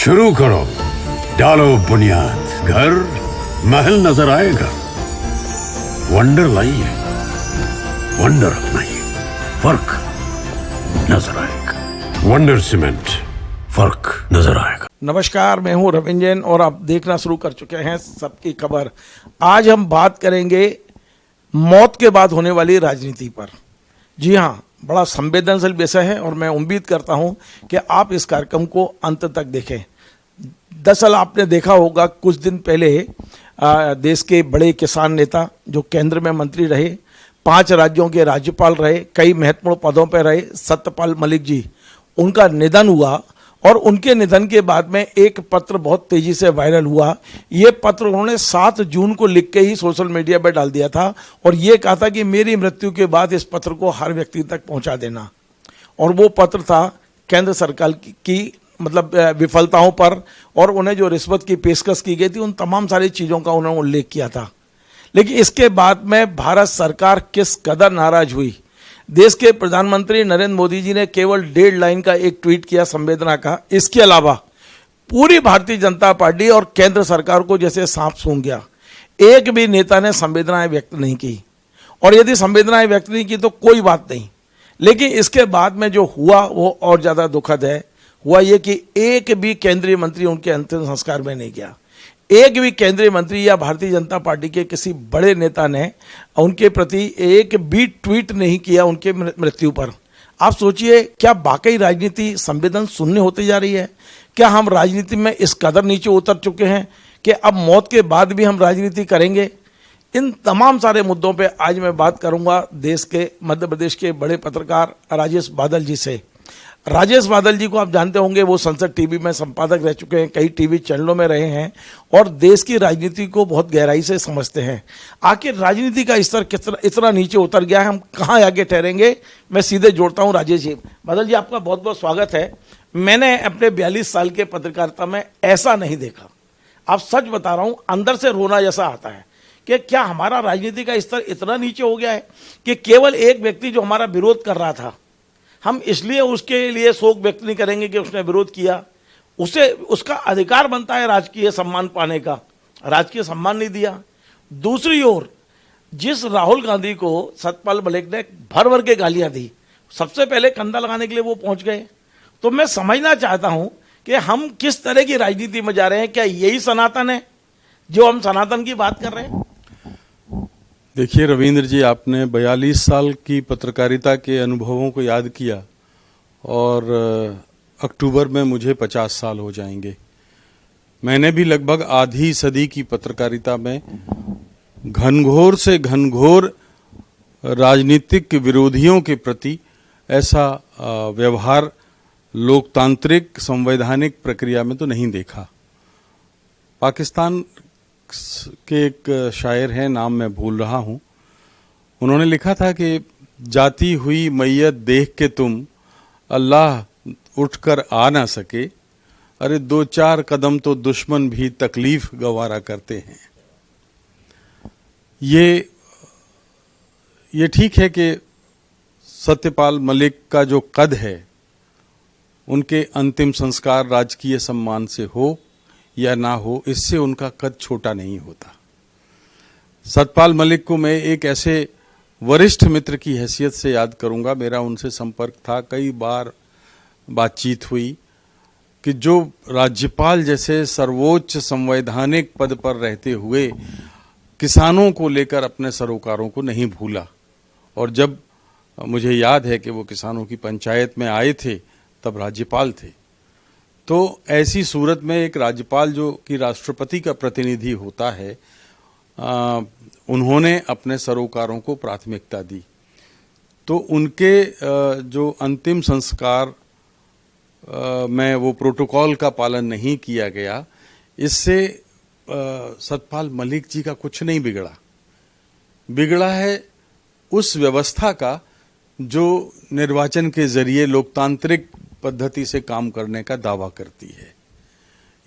शुरू करो, डालो बुनियाद, घर महल नजर आएगा। वंडर लाइए, वंडर अपनाइए, फर्क नजर आएगा। वंडर सीमेंट, फर्क नजर आएगा। नमस्कार, मैं हूं रविंद्र जैन और आप देखना शुरू कर चुके हैं सबकी खबर। आज हम बात करेंगे मौत के बाद होने वाली राजनीति पर। जी हां, बड़ा संवेदनशील विषय है और मैं उम्मीद करता हूं कि आप इस कार्यक्रम को अंत तक देखें। दरअसल आपने देखा होगा कुछ दिन पहले देश के बड़े किसान नेता जो केंद्र में मंत्री रहे, 5 राज्यों के राज्यपाल रहे, कई महत्वपूर्ण पदों पर रहे, सत्यपाल मलिक जी, उनका निधन हुआ। और उनके निधन के बाद में एक पत्र बहुत तेजी से वायरल हुआ। ये पत्र उन्होंने 7 जून को लिख के ही सोशल मीडिया पर डाल दिया था और ये कहा था कि मेरी मृत्यु के बाद इस पत्र को हर व्यक्ति तक पहुंचा देना। और वो पत्र था केंद्र सरकार की मतलब विफलताओं पर और उन्हें जो रिश्वत की पेशकश की गई थी उन तमाम सारी चीज़ों का उन्होंने उल्लेख किया था। लेकिन इसके बाद में भारत सरकार किस कदर नाराज हुई। देश के प्रधानमंत्री नरेंद्र मोदी जी ने केवल 1.5 लाइन का एक ट्वीट किया संवेदना का। इसके अलावा पूरी भारतीय जनता पार्टी और केंद्र सरकार को जैसे सांप सूंघ गया। एक भी नेता ने संवेदनाएं व्यक्त नहीं की और यदि संवेदनाएं व्यक्त नहीं की तो कोई बात नहीं। लेकिन इसके बाद में जो हुआ वो और ज़्यादा दुखद है। हुआ ये कि एक भी केंद्रीय मंत्री उनके अंतिम संस्कार में नहीं गया। एक भी केंद्रीय मंत्री या भारतीय जनता पार्टी के किसी बड़े नेता ने उनके प्रति एक भी ट्वीट नहीं किया उनके मृत्यु पर। आप सोचिए, क्या वाकई राजनीति संवेदन शून्य होती जा रही है? क्या हम राजनीति में इस कदर नीचे उतर चुके हैं कि अब मौत के बाद भी हम राजनीति करेंगे? इन तमाम सारे मुद्दों पे आज मैं बात करूंगा देश के मध्य प्रदेश के बड़े पत्रकार राजेश बादल जी से। राजेश बादल जी को आप जानते होंगे, वो संसद टीवी में संपादक रह चुके हैं, कई टीवी चैनलों में रहे हैं और देश की राजनीति को बहुत गहराई से समझते हैं। आखिर राजनीति का स्तर इतना नीचे उतर गया है, हम कहाँ आगे ठहरेंगे? मैं सीधे जोड़ता हूँ राजेश जी। बादल जी, आपका बहुत बहुत स्वागत है। मैंने अपने 42 साल के पत्रकारिता में ऐसा नहीं देखा। आप सच बता रहा हूँ, अंदर से रोना जैसा आता है कि क्या हमारा राजनीति का स्तर इतना नीचे हो गया है कि केवल एक व्यक्ति जो हमारा विरोध कर रहा था, हम इसलिए उसके लिए शोक व्यक्त नहीं करेंगे कि उसने विरोध किया, उसे उसका अधिकार बनता है राजकीय सम्मान पाने का, राजकीय सम्मान नहीं दिया। दूसरी ओर जिस राहुल गांधी को सत्यपाल मलिक ने भर भर के गालियां दी, सबसे पहले कंधा लगाने के लिए वो पहुंच गए। तो मैं समझना चाहता हूं कि हम किस तरह की राजनीति में जा रहे हैं। क्या यही सनातन है जो हम सनातन की बात कर रहे हैं? देखिए रविंद्र जी, आपने 42 साल की पत्रकारिता के अनुभवों को याद किया और अक्टूबर में मुझे 50 साल हो जाएंगे। मैंने भी लगभग आधी सदी की पत्रकारिता में घनघोर से घनघोर राजनीतिक विरोधियों के प्रति ऐसा व्यवहार लोकतांत्रिक संवैधानिक प्रक्रिया में तो नहीं देखा। पाकिस्तान के एक शायर हैं, नाम मैं भूल रहा हूं, उन्होंने लिखा था कि जाती हुई मैयत देख के तुम अल्लाह उठकर आ ना सके, अरे 2-4 कदम तो दुश्मन भी तकलीफ गवारा करते हैं। ये ठीक है कि सत्यपाल मलिक का जो कद है, उनके अंतिम संस्कार राजकीय सम्मान से हो या ना हो, इससे उनका कद छोटा नहीं होता। सत्यपाल मलिक को मैं एक ऐसे वरिष्ठ मित्र की हैसियत से याद करूंगा। मेरा उनसे संपर्क था, कई बार बातचीत हुई कि जो राज्यपाल जैसे सर्वोच्च संवैधानिक पद पर रहते हुए किसानों को लेकर अपने सरोकारों को नहीं भूला। और जब मुझे याद है कि वो किसानों की पंचायत में आए थे तब राज्यपाल थे। तो ऐसी सूरत में एक राज्यपाल जो कि राष्ट्रपति का प्रतिनिधि होता है, उन्होंने अपने सरोकारों को प्राथमिकता दी। तो उनके जो अंतिम संस्कार में वो प्रोटोकॉल का पालन नहीं किया गया, इससे सत्यपाल मलिक जी का कुछ नहीं बिगड़ा है उस व्यवस्था का जो निर्वाचन के जरिए लोकतांत्रिक पद्धति से काम करने का दावा करती है।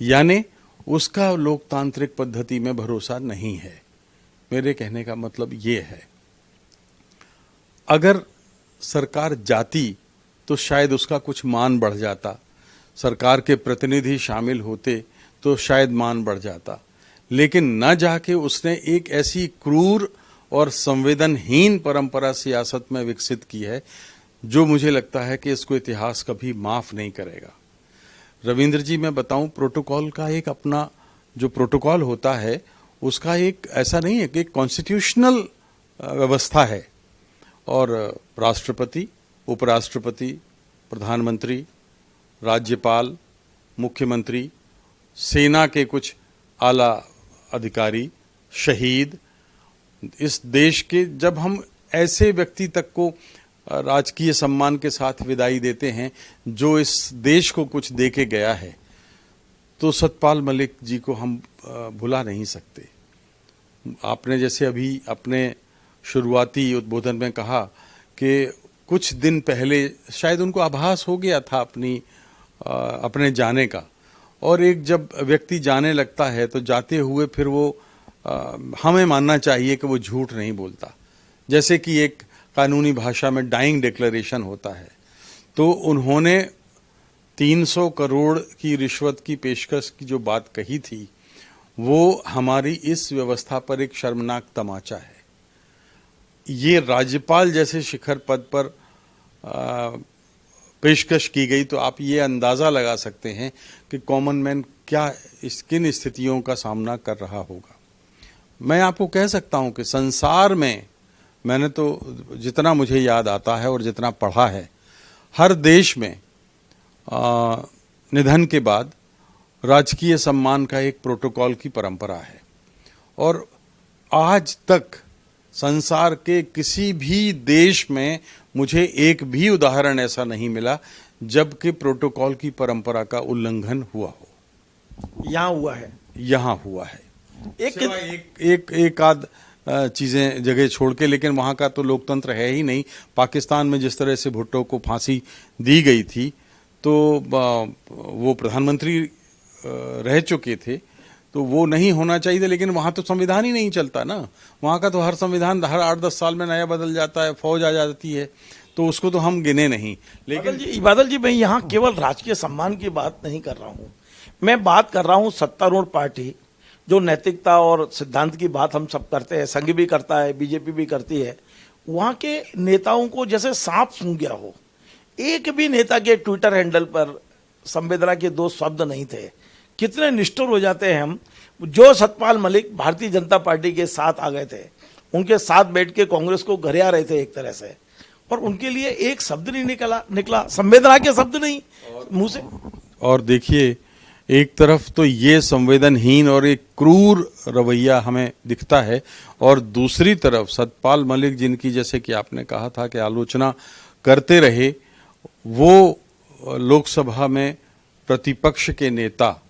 यानी उसका लोकतांत्रिक पद्धति में भरोसा नहीं है। मेरे कहने का मतलब ये है, अगर सरकार जाती तो शायद उसका कुछ मान बढ़ जाता, सरकार के प्रतिनिधि शामिल होते तो शायद मान बढ़ जाता, लेकिन न जाके उसने एक ऐसी क्रूर और संवेदनहीन परंपरा सियासत में विकसित की है जो मुझे लगता है कि इसको इतिहास कभी माफ नहीं करेगा। रविंद्र जी, मैं बताऊं, प्रोटोकॉल का एक अपना जो प्रोटोकॉल होता है उसका एक ऐसा नहीं है कि एक कॉन्स्टिट्यूशनल व्यवस्था है, और राष्ट्रपति, उपराष्ट्रपति, प्रधानमंत्री, राज्यपाल, मुख्यमंत्री, सेना के कुछ आला अधिकारी, शहीद, इस देश के जब हम ऐसे व्यक्ति तक को राजकीय सम्मान के साथ विदाई देते हैं जो इस देश को कुछ दे के गया है, तो सतपाल मलिक जी को हम भुला नहीं सकते। आपने जैसे अभी अपने शुरुआती उद्बोधन में कहा कि कुछ दिन पहले शायद उनको आभास हो गया था अपने जाने का, और एक जब व्यक्ति जाने लगता है तो जाते हुए फिर वो हमें मानना चाहिए कि वो झूठ नहीं बोलता। जैसे कि एक कानूनी भाषा में डाइंग डिक्लेरेशन होता है, तो उन्होंने 300 करोड़ की रिश्वत की पेशकश की जो बात कही थी वो हमारी इस व्यवस्था पर एक शर्मनाक तमाचा है। ये राज्यपाल जैसे शिखर पद पर पेशकश की गई तो आप ये अंदाजा लगा सकते हैं कि कॉमन मैन क्या किन स्थितियों का सामना कर रहा होगा। मैं आपको कह सकता हूं कि संसार में मैंने तो जितना मुझे याद आता है और जितना पढ़ा है, हर देश में निधन के बाद राजकीय सम्मान का एक प्रोटोकॉल की परंपरा है, और आज तक संसार के किसी भी देश में मुझे एक भी उदाहरण ऐसा नहीं मिला जबकि प्रोटोकॉल की परंपरा का उल्लंघन हुआ हो। यहाँ हुआ है, यहाँ हुआ है, एक आध चीजें जगह छोड़ के, लेकिन वहां का तो लोकतंत्र है ही नहीं। पाकिस्तान में जिस तरह से भुट्टो को फांसी दी गई थी तो वो प्रधानमंत्री रह चुके थे, तो वो नहीं होना चाहिए था, लेकिन वहां तो संविधान ही नहीं चलता ना। वहां का तो हर संविधान हर 8-10 साल में नया बदल जाता है, फौज आ जाती है, तो उसको तो हम गिने नहीं। लेकिन बादल जी, मैं यहाँ केवल राजकीय सम्मान की बात नहीं कर रहा हूँ, मैं बात कर रहा हूँ सत्तारूढ़ पार्टी जो नैतिकता और सिद्धांत की बात हम सब करते हैं, संघ भी करता है, बीजेपी भी करती है, वहां के नेताओं को जैसे सांप सूंघ गया हो। एक भी नेता के ट्विटर हैंडल पर संवेदना के 2 शब्द नहीं थे। कितने निष्ठुर हो जाते हैं हम। जो सतपाल मलिक भारतीय जनता पार्टी के साथ आ गए थे, उनके साथ बैठ के कांग्रेस को घरे आ रहे थे एक तरह से, और उनके लिए एक शब्द नहीं निकला, संवेदना के शब्द नहीं मुंह से। और देखिए, एक तरफ तो ये संवेदनहीन और एक क्रूर रवैया हमें दिखता है, और दूसरी तरफ सतपाल मलिक जिनकी, जैसे कि आपने कहा था कि आलोचना करते रहे, वो लोकसभा में प्रतिपक्ष के नेता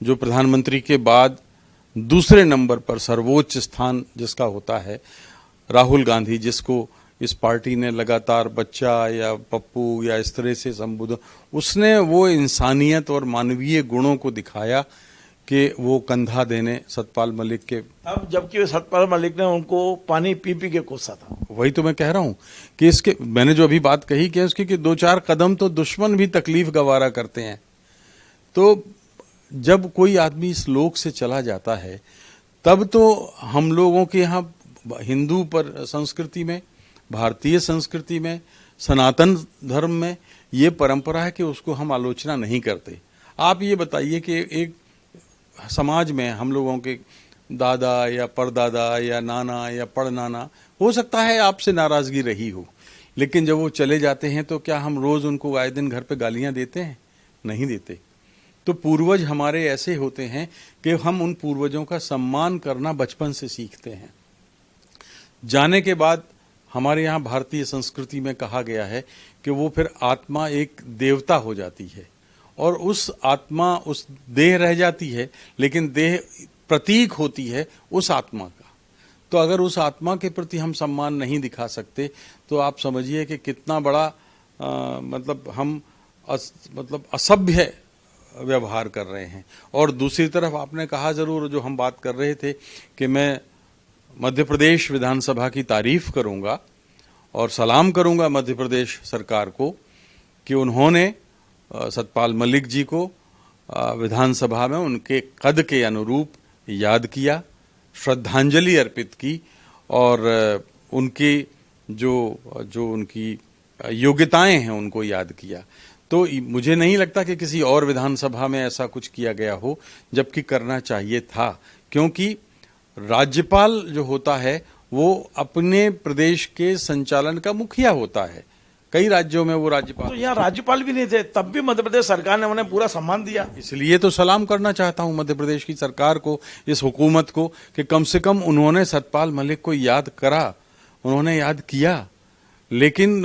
जो प्रधानमंत्री के बाद दूसरे नंबर पर सर्वोच्च स्थान जिसका होता है, राहुल गांधी, जिसको इस पार्टी ने लगातार बच्चा या पप्पू या इस तरह से संबोधन, उसने वो इंसानियत और मानवीय गुणों को दिखाया कि वो कंधा देने सतपाल मलिक के, अब जबकि सतपाल मलिक ने उनको पानी पी पी के कोसा था। वही तो मैं कह रहा हूं कि इसके, मैंने जो अभी बात कही कि उसकी कि 2-4 कदम तो दुश्मन भी तकलीफ गवारा करते हैं। तो जब कोई आदमी इस लोक से चला जाता है तब तो हम लोगों के यहाँ हिंदू पर संस्कृति में, भारतीय संस्कृति में, सनातन धर्म में ये परंपरा है कि उसको हम आलोचना नहीं करते। आप ये बताइए कि एक समाज में हम लोगों के दादा या परदादा या नाना या पड़नाना, हो सकता है आपसे नाराजगी रही हो, लेकिन जब वो चले जाते हैं तो क्या हम रोज उनको आए दिन घर पे गालियां देते हैं? नहीं देते। तो पूर्वज हमारे ऐसे होते हैं कि हम उन पूर्वजों का सम्मान करना बचपन से सीखते हैं। जाने के बाद हमारे यहाँ भारतीय संस्कृति में कहा गया है कि वो फिर आत्मा एक देवता हो जाती है, और उस आत्मा, उस देह रह जाती है, लेकिन देह प्रतीक होती है उस आत्मा का। तो अगर उस आत्मा के प्रति हम सम्मान नहीं दिखा सकते तो आप समझिए कि कितना बड़ा मतलब हम असभ्य व्यवहार कर रहे हैं। और दूसरी तरफ आपने कहा जरूर, जो हम बात कर रहे थे, कि मैं मध्य प्रदेश विधानसभा की तारीफ करूंगा और सलाम करूंगा मध्य प्रदेश सरकार को कि उन्होंने सतपाल मलिक जी को विधानसभा में उनके कद के अनुरूप याद किया, श्रद्धांजलि अर्पित की और उनकी जो उनकी योग्यताएं हैं उनको याद किया। तो मुझे नहीं लगता कि किसी और विधानसभा में ऐसा कुछ किया गया हो, जबकि करना चाहिए था, क्योंकि राज्यपाल जो होता है वो अपने प्रदेश के संचालन का मुखिया होता है। कई राज्यों में वो राज्यपाल, तो यहाँ राज्यपाल भी नहीं थे, तब भी मध्य प्रदेश सरकार ने उन्हें पूरा सम्मान दिया। इसलिए तो सलाम करना चाहता हूं मध्य प्रदेश की सरकार को, इस हुकूमत को, कि कम से कम उन्होंने सतपाल मलिक को याद करा, उन्होंने याद किया। लेकिन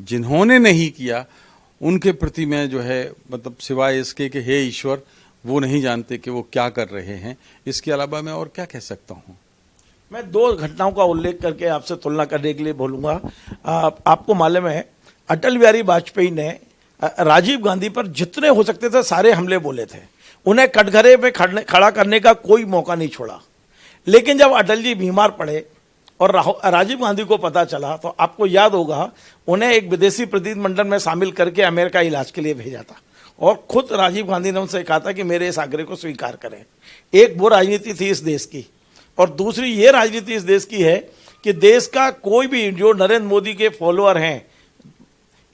जिन्होंने नहीं किया उनके प्रति मैं जो है मतलब सिवाय इसके कि हे ईश्वर, वो नहीं जानते कि वो क्या कर रहे हैं। इसके अलावा मैं और क्या कह सकता हूँ। मैं दो घटनाओं का उल्लेख करके आपसे तुलना करने के लिए बोलूंगा। आपको मालूम है अटल बिहारी वाजपेयी ने राजीव गांधी पर जितने हो सकते थे सारे हमले बोले थे, उन्हें कटघरे पे खड़ा करने का कोई मौका नहीं छोड़ा। लेकिन जब अटल जी बीमार पड़े और राजीव गांधी को पता चला तो आपको याद होगा उन्हें एक विदेशी प्रतिनिधिमंडल में शामिल करके अमेरिका इलाज के लिए भेजा था और खुद राजीव गांधी ने उनसे कहा था कि मेरे इस आग्रह को स्वीकार करें। एक वो राजनीति थी इस देश की, और दूसरी ये राजनीति इस देश की है कि देश का कोई भी जो नरेंद्र मोदी के फॉलोअर हैं,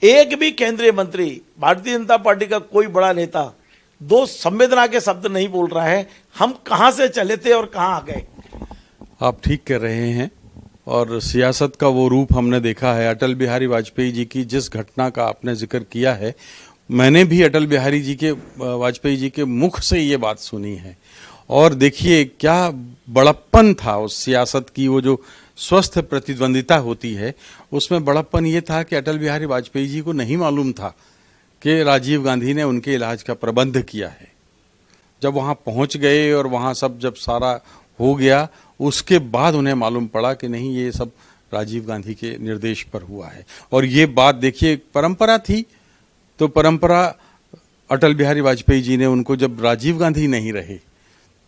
एक भी केंद्रीय मंत्री, भारतीय जनता पार्टी का कोई बड़ा नेता दो संवेदना के शब्द नहीं बोल रहा है। हम कहां से चले थे और कहां आ गए। आप ठीक कह रहे हैं, और सियासत का वो रूप हमने देखा है। अटल बिहारी वाजपेयी जी की जिस घटना का आपने जिक्र किया है, मैंने भी अटल बिहारी जी के वाजपेयी जी के मुख से ये बात सुनी है। और देखिए क्या बड़प्पन था उस सियासत की, वो जो स्वस्थ प्रतिद्वंदिता होती है उसमें बड़प्पन ये था कि अटल बिहारी वाजपेयी जी को नहीं मालूम था कि राजीव गांधी ने उनके इलाज का प्रबंध किया है। जब वहाँ पहुँच गए और वहाँ सब जब सारा हो गया, उसके बाद उन्हें मालूम पड़ा कि नहीं, ये सब राजीव गांधी के निर्देश पर हुआ है। और ये बात देखिए परंपरा थी, तो परंपरा अटल बिहारी वाजपेयी जी ने उनको जब राजीव गांधी नहीं रहे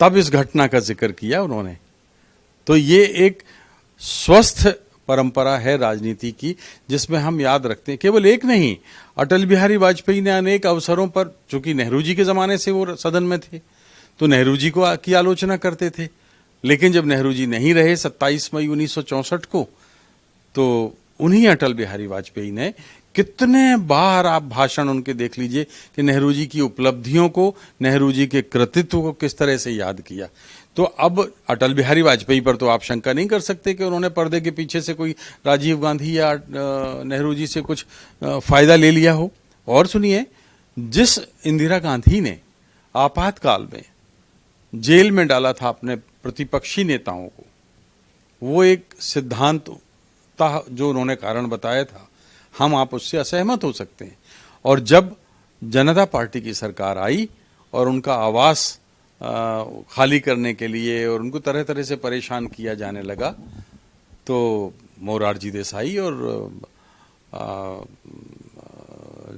तब इस घटना का जिक्र किया उन्होंने। तो ये एक स्वस्थ परंपरा है राजनीति की, जिसमें हम याद रखते हैं। केवल एक नहीं, अटल बिहारी वाजपेयी ने अनेक अवसरों पर, चूंकि नेहरू जी के जमाने से वो सदन में थे, तो नेहरू जी को की आलोचना करते थे। लेकिन जब नेहरू जी नहीं रहे 27 मई 1964 को, तो उन्हीं अटल बिहारी वाजपेयी ने कितने बार आप भाषण उनके देख लीजिए कि नेहरू जी की उपलब्धियों को, नेहरू जी के कृतित्व को किस तरह से याद किया। तो अब अटल बिहारी वाजपेयी पर तो आप शंका नहीं कर सकते कि उन्होंने पर्दे के पीछे से कोई राजीव गांधी या नेहरू जी से कुछ फायदा ले लिया हो। और सुनिए, जिस इंदिरा गांधी ने आपातकाल में जेल में डाला था अपने प्रतिपक्षी नेताओं को, वो एक सिद्धांत था जो उन्होंने कारण बताया था, हम आप उससे असहमत हो सकते हैं। और जब जनता पार्टी की सरकार आई और उनका आवास खाली करने के लिए और उनको तरह तरह से परेशान किया जाने लगा, तो मोरारजी देसाई और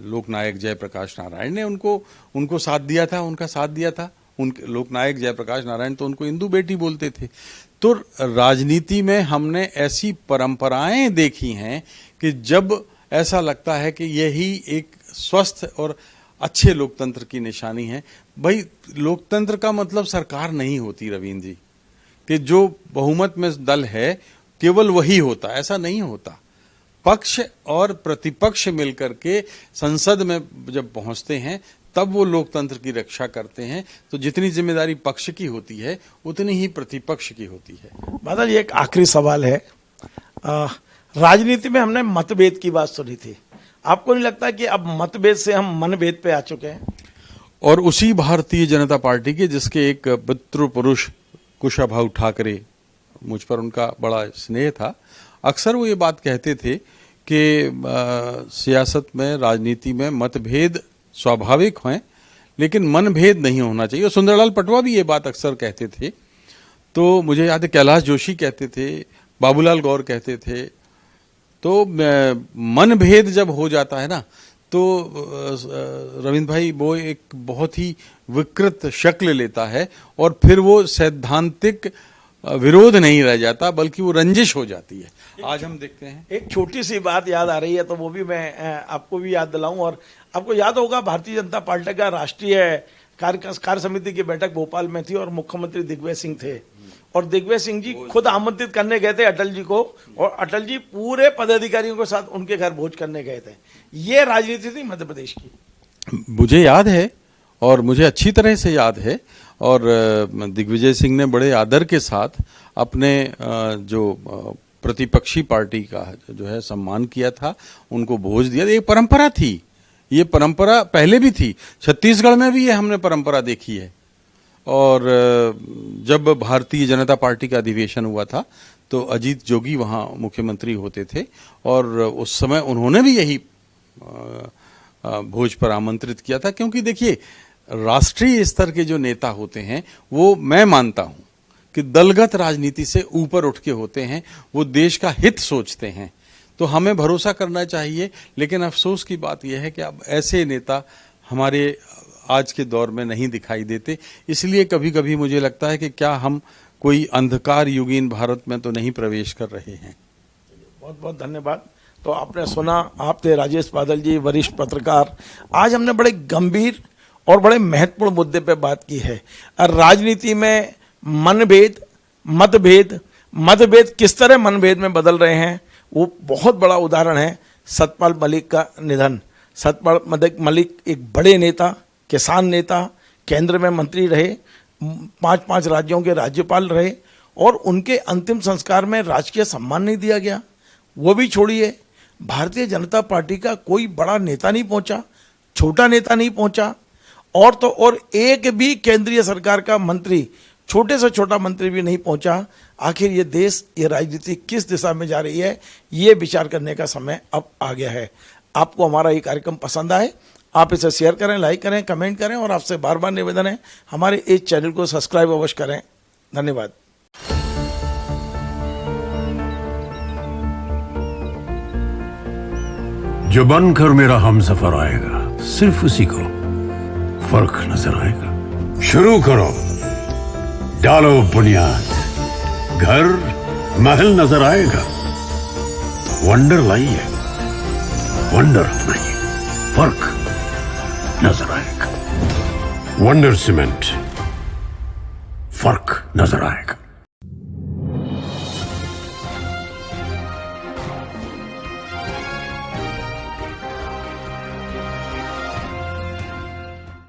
लोकनायक जयप्रकाश नारायण ने उनको साथ दिया था, उनका साथ दिया था। उनके लोकनायक जयप्रकाश नारायण तो उनको इंदू बेटी बोलते थे। तो राजनीति में हमने ऐसी परंपराएं देखी हैं कि जब ऐसा लगता है कि यही एक स्वस्थ और अच्छे लोकतंत्र की निशानी है। भाई, लोकतंत्र का मतलब सरकार नहीं होती रविंद्र जी, कि जो बहुमत में दल है केवल वही होता, ऐसा नहीं होता। पक्ष और प्रतिपक्ष मिलकर के संसद में जब पहुंचते हैं तब वो लोकतंत्र की रक्षा करते हैं। तो जितनी जिम्मेदारी पक्ष की होती है उतनी ही प्रतिपक्ष की होती है। बादल, ये एक आखिरी सवाल है। राजनीति में हमने मतभेद की बात सुनी थी, आपको नहीं लगता कि अब मतभेद से हम मनभेद पे आ चुके हैं? और उसी भारतीय जनता पार्टी के जिसके एक पितृ पुरुष कुशाभाऊ ठाकरे, मुझ पर उनका बड़ा स्नेह था, अक्सर वो ये बात कहते थे कि सियासत में, राजनीति में मतभेद स्वाभाविक हैं लेकिन मनभेद नहीं होना चाहिए। और सुंदरलाल पटवा भी ये बात अक्सर कहते थे। तो मुझे याद है कैलाश जोशी कहते थे, बाबूलाल गौर कहते थे। तो मनभेद जब हो जाता है ना, तो रविंद्र भाई वो एक बहुत ही विकृत शक्ल लेता है और फिर वो सैद्धांतिक विरोध नहीं रह जाता, बल्कि वो रंजिश हो जाती है। आज हम देखते हैं एक छोटी सी बात याद आ रही है, तो वो भी मैं आपको भी याद दिलाऊं। और आपको याद होगा, भारतीय जनता पार्टी का राष्ट्रीय कार्य समिति की बैठक भोपाल में थी और मुख्यमंत्री दिग्विजय सिंह थे, और दिग्विजय सिंह जी खुद आमंत्रित करने गए थे अटल जी को, और अटल जी पूरे पदाधिकारियों के साथ उनके घर भोज करने गए थे। ये राजनीति थी मध्य प्रदेश की। मुझे याद है, और मुझे अच्छी तरह से याद है, और दिग्विजय सिंह ने बड़े आदर के साथ अपने जो प्रतिपक्षी पार्टी का जो है सम्मान किया था, उनको भोज दिया। ये परंपरा थी, ये परंपरा पहले भी थी, छत्तीसगढ़ में भी ये हमने परंपरा देखी है। और जब भारतीय जनता पार्टी का अधिवेशन हुआ था तो अजीत जोगी वहाँ मुख्यमंत्री होते थे, और उस समय उन्होंने भी यही भोज पर आमंत्रित किया था। क्योंकि देखिए, राष्ट्रीय स्तर के जो नेता होते हैं वो मैं मानता हूँ कि दलगत राजनीति से ऊपर उठ के होते हैं, वो देश का हित सोचते हैं, तो हमें भरोसा करना चाहिए। लेकिन अफसोस की बात यह है कि अब ऐसे नेता हमारे आज के दौर में नहीं दिखाई देते। इसलिए कभी कभी मुझे लगता है कि क्या हम कोई अंधकार युगीन भारत में तो नहीं प्रवेश कर रहे हैं। बहुत बहुत धन्यवाद। तो आपने सुना, आप थे राजेश बादल जी, वरिष्ठ पत्रकार। आज हमने बड़े गंभीर और बड़े महत्वपूर्ण मुद्दे पे बात की है। राजनीति में मनभेद, मतभेद किस तरह मनभेद में बदल रहे हैं, वो बहुत बड़ा उदाहरण है सतपाल मलिक का निधन। सतपाल मलिक एक बड़े नेता, किसान नेता, केंद्र में मंत्री रहे, 5 राज्यों के राज्यपाल रहे, और उनके अंतिम संस्कार में राजकीय सम्मान नहीं दिया गया। वो भी छोड़िए, भारतीय जनता पार्टी का कोई बड़ा नेता नहीं पहुंचा, छोटा नेता नहीं पहुंचा, और तो और एक भी केंद्रीय सरकार का मंत्री, छोटे से छोटा मंत्री भी नहीं पहुंचा। आखिर ये देश, ये राजनीति किस दिशा में जा रही है, ये विचार करने का समय अब आ गया है। आपको हमारा ये कार्यक्रम पसंद आए, आप इसे शेयर करें, लाइक करें, कमेंट करें, और आपसे बार बार निवेदन है हमारे इस चैनल को सब्सक्राइब अवश्य करें। धन्यवाद। जो बनकर मेरा हमसफर आएगा, सिर्फ उसी को फर्क नजर आएगा। शुरू करो, डालो बुनियाद, घर महल नजर आएगा। वंडर लाइए, वंडर अपनाइए, फर्क नजर आएगा। वंडर सीमेंट, फर्क नजर आएगा।